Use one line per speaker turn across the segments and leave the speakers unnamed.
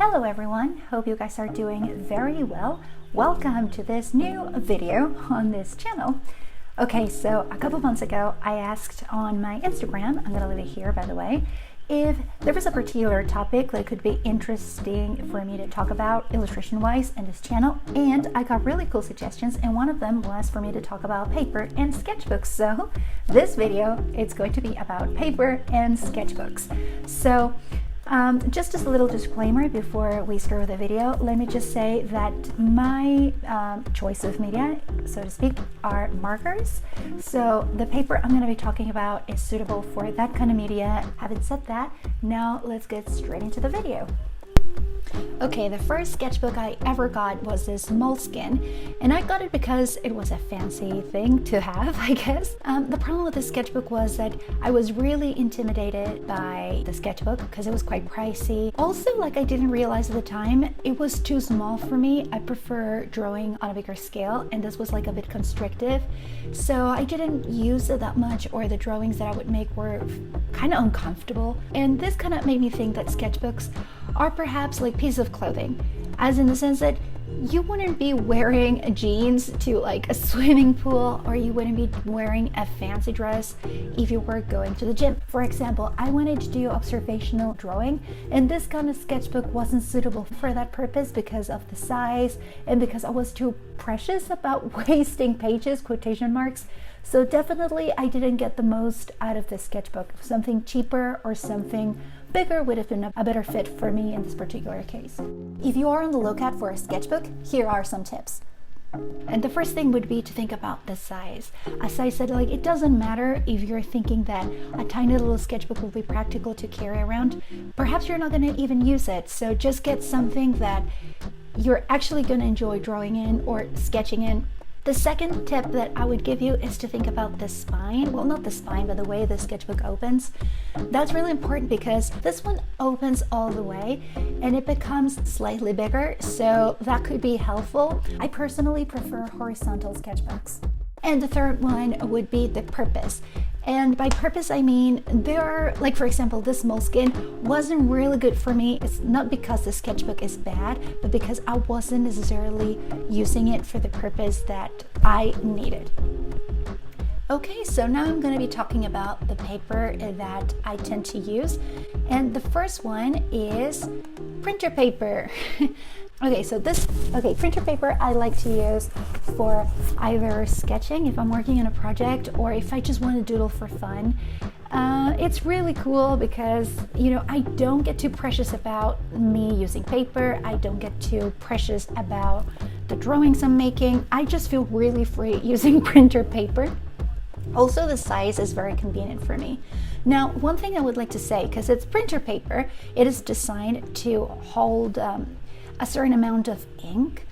Hello everyone, hope you guys are doing very well. Welcome to this new video on this channel. Okay, so a couple months ago I asked on my Instagram, I'm gonna leave it here by the way, if there was a particular topic that could be interesting for me to talk about illustration wise in this channel, and I got really cool suggestions, and one of them was for me to talk about paper and sketchbooks. So this video, it's going to be about paper and sketchbooks. So just as a little disclaimer before we start with the video, let me just say that my choice of media, so to speak, are markers. So the paper I'm going to be talking about is suitable for that kind of media. Having said that, now let's get straight into the video. Okay, the first sketchbook I ever got was this moleskin, and I got it because it was a fancy thing to have, I guess. The problem with this sketchbook was that I was really intimidated by the sketchbook because it was quite pricey. Also, like, I didn't realize at the time, it was too small for me. I prefer drawing on a bigger scale, and this was like a bit constrictive. So I didn't use it that much, or the drawings that I would make were kind of uncomfortable. And this kind of made me think that sketchbooks are perhaps like pieces of clothing, as in the sense that you wouldn't be wearing jeans to like a swimming pool, or you wouldn't be wearing a fancy dress if you were going to the gym. For example, I wanted to do observational drawing, and this kind of sketchbook wasn't suitable for that purpose because of the size and because I was too precious about wasting pages, quotation marks. So definitely I didn't get the most out of this sketchbook. Something cheaper or something bigger would have been a better fit for me in this particular case. If you are on the lookout for a sketchbook, here are some tips. And the first thing would be to think about the size. As I said, like, it doesn't matter if you're thinking that a tiny little sketchbook will be practical to carry around. Perhaps you're not going to even use it, so just get something that you're actually going to enjoy drawing in or sketching in. The second tip that I would give you is to think about the spine. Well, not the spine, but the way the sketchbook opens. That's really important because this one opens all the way and it becomes slightly bigger, so that could be helpful. I personally prefer horizontal sketchbooks. And the third one would be the purpose. And by purpose, I mean there are, like, for example, this moleskin wasn't really good for me. It's not because the sketchbook is bad, but because I wasn't necessarily using it for the purpose that I needed. Okay, so now I'm going to be talking about the paper that I tend to use. And the first one is printer paper. Printer paper I like to use for either sketching if I'm working on a project, or if I just want to doodle for fun. It's really cool because, you know, I don't get too precious about me using paper. I don't get too precious about the drawings I'm making. I just feel really free using printer paper. Also, the size is very convenient for me. Now, one thing I would like to say, because it's printer paper, it is designed to hold a certain amount of ink,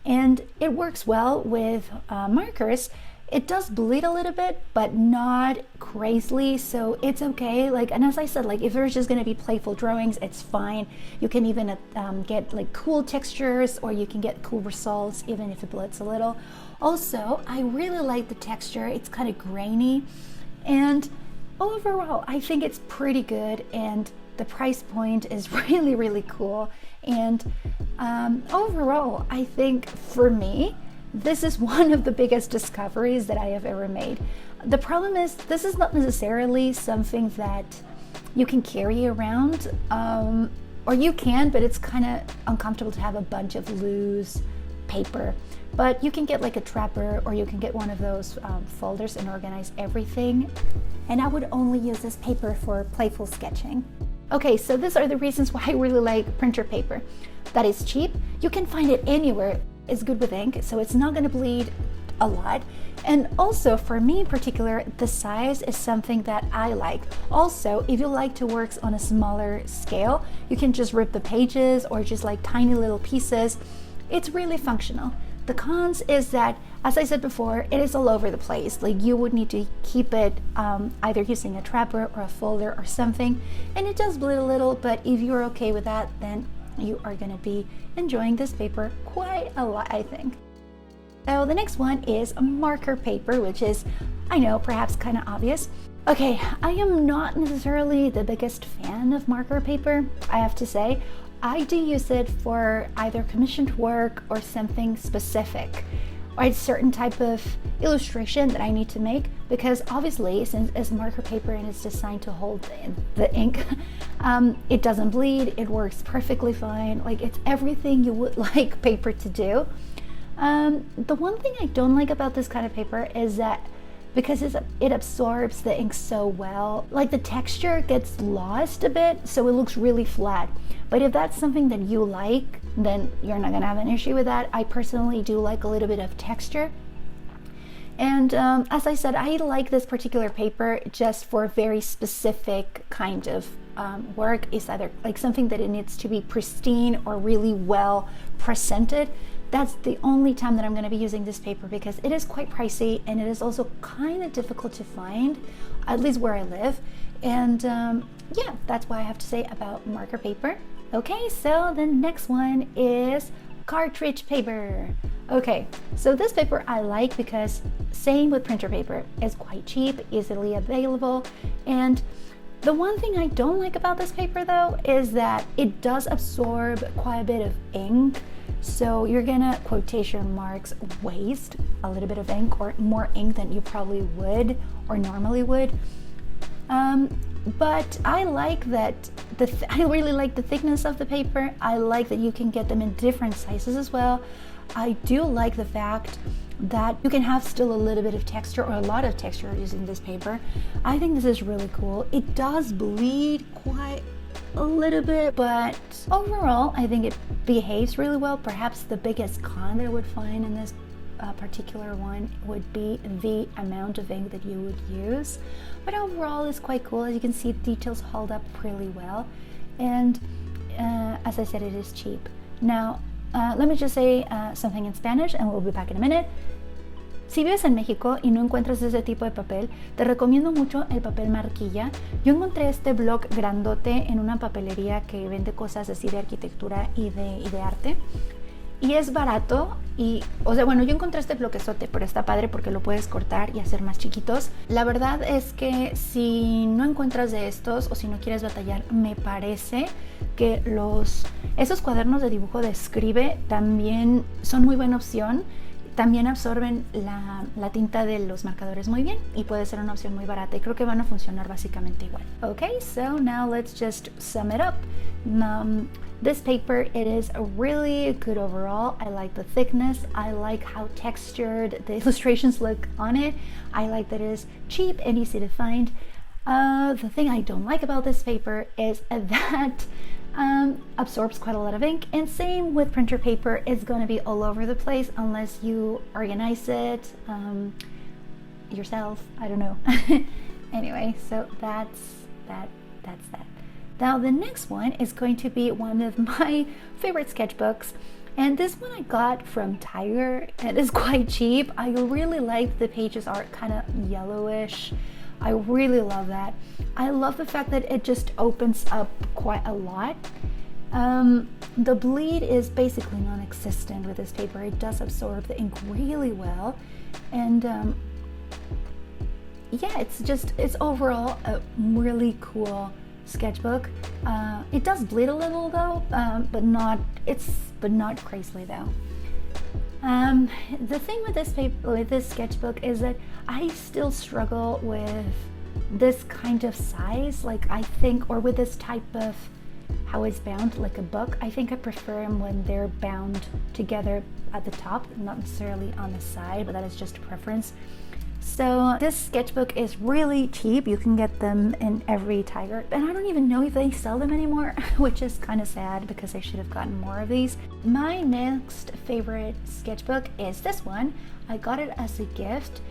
and it works well with markers. It does bleed a little bit, but not crazily, so it's okay. Like, and as I said, like, if there's just going to be playful drawings, it's fine. You can even get like cool textures, or you can get cool results even if it bleeds a little. Also, I really like the texture. It's kind of grainy, and overall I think it's pretty good, and the price point is really, really cool. And overall, I think for me, this is one of the biggest discoveries that I have ever made. The problem is, this is not necessarily something that you can carry around, or you can, but it's kind of uncomfortable to have a bunch of loose paper. But you can get like a trapper, or you can get one of those folders and organize everything. And I would only use this paper for playful sketching. Okay, so these are the reasons why I really like printer paper. That is cheap. You can find it anywhere. It's good with ink, so it's not going to bleed a lot. And also, for me in particular, the size is something that I like. Also, if you like to work on a smaller scale, you can just rip the pages or just like tiny little pieces. It's really functional. The cons is that, as I said before, it is all over the place. Like, you would need to keep it either using a trapper or a folder or something, and it does bleed a little, but if you're okay with that, then you are going to be enjoying this paper quite a lot, I think. So the next one is marker paper, which is, I know, perhaps kind of obvious. Okay, I am not necessarily the biggest fan of marker paper, I have to say. I do use it for either commissioned work or something specific, or a certain type of illustration that I need to make, because obviously since it's marker paper and it's designed to hold the ink, it doesn't bleed, it works perfectly fine, like it's everything you would like paper to do. The one thing I don't like about this kind of paper is that because it absorbs the ink so well, like the texture gets lost a bit, so it looks really flat. But if that's something that you like, then you're not gonna have an issue with that. I personally do like a little bit of texture. And as I said, I like this particular paper just for a very specific kind of work. It's either like something that it needs to be pristine or really well presented. That's the only time that I'm going to be using this paper, because it is quite pricey and it is also kind of difficult to find, at least where I live. And yeah, that's what I have to say about marker paper. Okay, so the next one is cartridge paper. Okay, so this paper I like because same with printer paper, it's quite cheap, easily available. And the one thing I don't like about this paper though is that it does absorb quite a bit of ink. So you're gonna, quotation marks, waste a little bit of ink, or more ink than you probably would or normally would. But I like that I really like the thickness of the paper. I like that you can get them in different sizes as well. I do like the fact that you can have still a little bit of texture, or a lot of texture, using this paper. I think this is really cool. It does bleed quite a little bit, but overall I think it behaves really well. Perhaps the biggest con that I would find in this particular one would be the amount of ink that you would use, but overall it's quite cool. As you can see, details hold up really well, and as I said, it is cheap. Now let me just say something in Spanish and we'll be back in a minute. Si vives en México y no encuentras ese tipo de papel, te recomiendo mucho el papel marquilla. Yo encontré este bloc grandote en una papelería que vende cosas así de arquitectura y de arte. Y es barato, y, o sea, bueno, yo encontré este bloquezote, pero está padre porque lo puedes cortar y hacer más chiquitos. La verdad es que si no encuentras de estos, o si no quieres batallar, me parece que esos cuadernos de dibujo de Escribe también son muy buena opción. También absorben la tinta de los marcadores muy bien, y puede ser una opción muy barata, y creo que van a funcionar básicamente igual. Okay, so now let's just sum it up. This paper, it is a really good overall. I like the thickness. I like how textured the illustrations look on it. I like that it is cheap and easy to find. The thing I don't like about this paper is that absorbs quite a lot of ink, and same with printer paper, it's going to be all over the place unless you organize it yourself. I don't know. Anyway, so that's that. Now the next one is going to be one of my favorite sketchbooks, and this one I got from Tiger. It is quite cheap. I really like the pages are kind of yellowish. I really love that. I love the fact that it just opens up quite a lot. The bleed is basically non-existent with this paper. It does absorb the ink really well, and yeah, it's overall a really cool sketchbook. It does bleed a little though, but not crazily though. The thing with this sketchbook is that I still struggle with this kind of size, like I think, or with this type of how it's bound like a book. I think I prefer them when they're bound together at the top, not necessarily on the side, but that is just a preference. So this sketchbook is really cheap. You can get them in every Tiger, and I don't even know if they sell them anymore, which is kind of sad because I should have gotten more of these. My next favorite sketchbook is this one. I got it as a gift.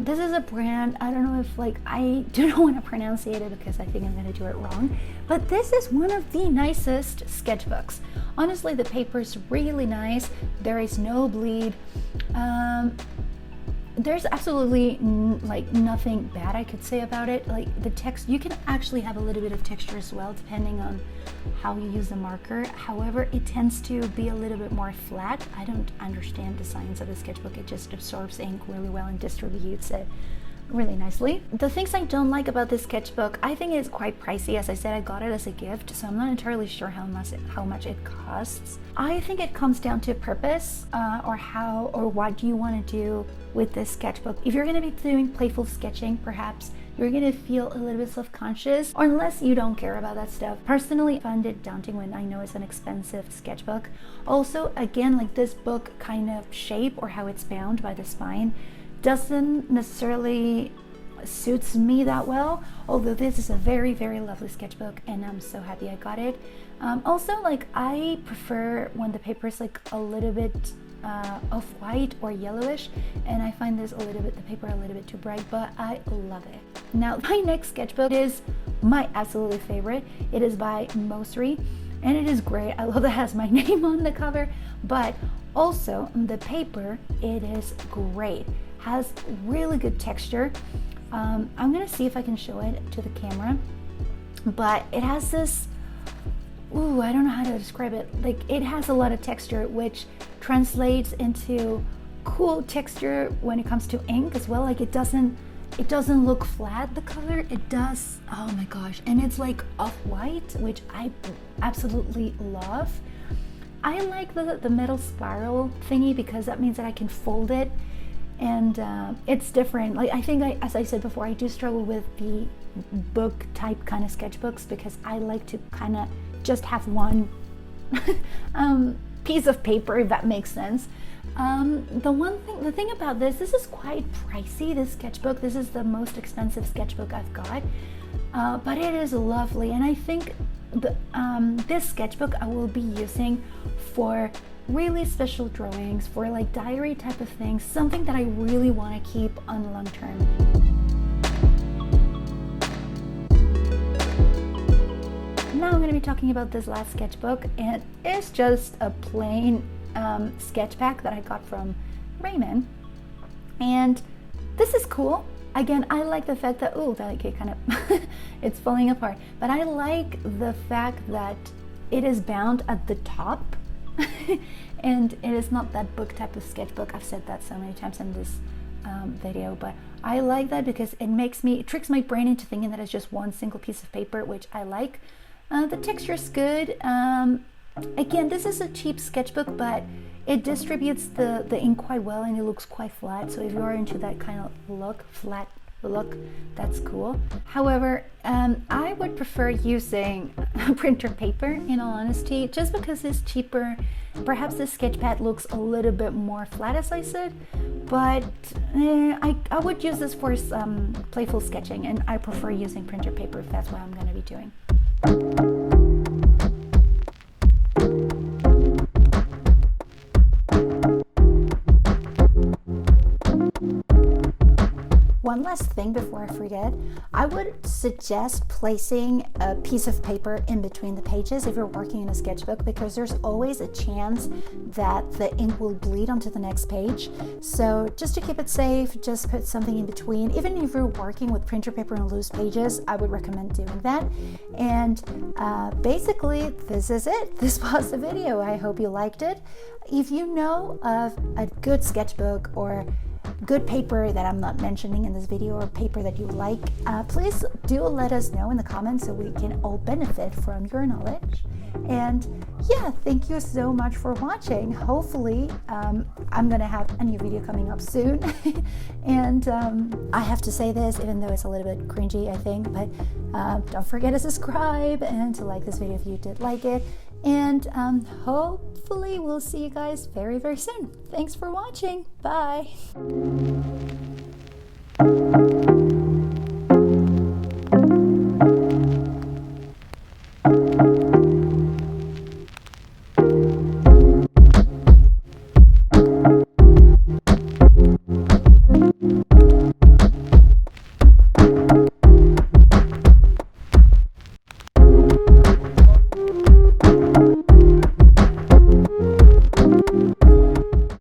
This is a brand, I don't know if I do not want to pronounce it because I think I'm going to do it wrong, but this is one of the nicest sketchbooks. Honestly, the paper is really nice. There is no bleed. There's absolutely nothing bad I could say about it. Like the text, you can actually have a little bit of texture as well depending on how you use the marker. However, it tends to be a little bit more flat. I don't understand the science of the sketchbook. It just absorbs ink really well and distributes it really nicely. The things I don't like about this sketchbook, I think it's quite pricey. As I said, I got it as a gift, so I'm not entirely sure how much it costs. I think it comes down to purpose, or what you want to do with this sketchbook. If you're going to be doing playful sketching, perhaps you're going to feel a little bit self-conscious, or unless you don't care about that stuff. Personally, I find it daunting when I know it's an expensive sketchbook. Also, again, like this book kind of shape or how it's bound by the spine doesn't necessarily suits me that well, although this is a very, very lovely sketchbook and I'm so happy I got it. Also, like, I prefer when the paper is like a little bit off-white or yellowish, and I find the paper a little bit too bright, but I love it. Now, my next sketchbook is my absolutely favorite. It is by Mosri, and it is great. I love that it has my name on the cover, but also the paper, it is great. Has really good texture. I'm gonna see if I can show it to the camera, but it has this, I don't know how to describe it. Like, it has a lot of texture, which translates into cool texture when it comes to ink as well. Like, it doesn't look flat, the color. It does, oh my gosh. And it's like off-white, which I absolutely love. I like the metal spiral thingy because that means that I can fold it, and it's different. Like, I think as I said before, I do struggle with the book type kind of sketchbooks because I like to kind of just have one piece of paper, if that makes sense. The thing about this is quite pricey, this sketchbook. This is the most expensive sketchbook I've got, but it is lovely, and I think this sketchbook I will be using for really special drawings, for like diary type of things, something that I really want to keep on long term. Now I'm going to be talking about this last sketchbook, and it's just a plain sketch pack that I got from Raymond, and this is cool. Again, I like the fact that it kind of it's falling apart, but I like the fact that it is bound at the top and it is not that book type of sketchbook. I've said that so many times in this video, but I like that because it tricks my brain into thinking that it's just one single piece of paper, which I like. The texture is good. Again, this is a cheap sketchbook, but it distributes the ink quite well and it looks quite flat. So if you're into that kind of flat look, that's cool. However, I would prefer using printer paper, in all honesty, just because it's cheaper. Perhaps this sketch pad looks a little bit more flat, as I said, but I would use this for some playful sketching, and I prefer using printer paper if that's what I'm going to be doing. One last thing before I forget, I would suggest placing a piece of paper in between the pages if you're working in a sketchbook, because there's always a chance that the ink will bleed onto the next page. So just to keep it safe, just put something in between. Even if you're working with printer paper and loose pages, I would recommend doing that. And basically, this is it. This was the video. I hope you liked it. If you know of a good sketchbook or good paper that I'm not mentioning in this video, or paper that you like, please do let us know in the comments so we can all benefit from your knowledge. And yeah, thank you so much for watching. Hopefully I'm gonna have a new video coming up soon. And I have to say this, even though it's a little bit cringy, I think, but don't forget to subscribe and to like this video if you did like it. And hopefully we'll see you guys very, very soon. Thanks for watching. Bye.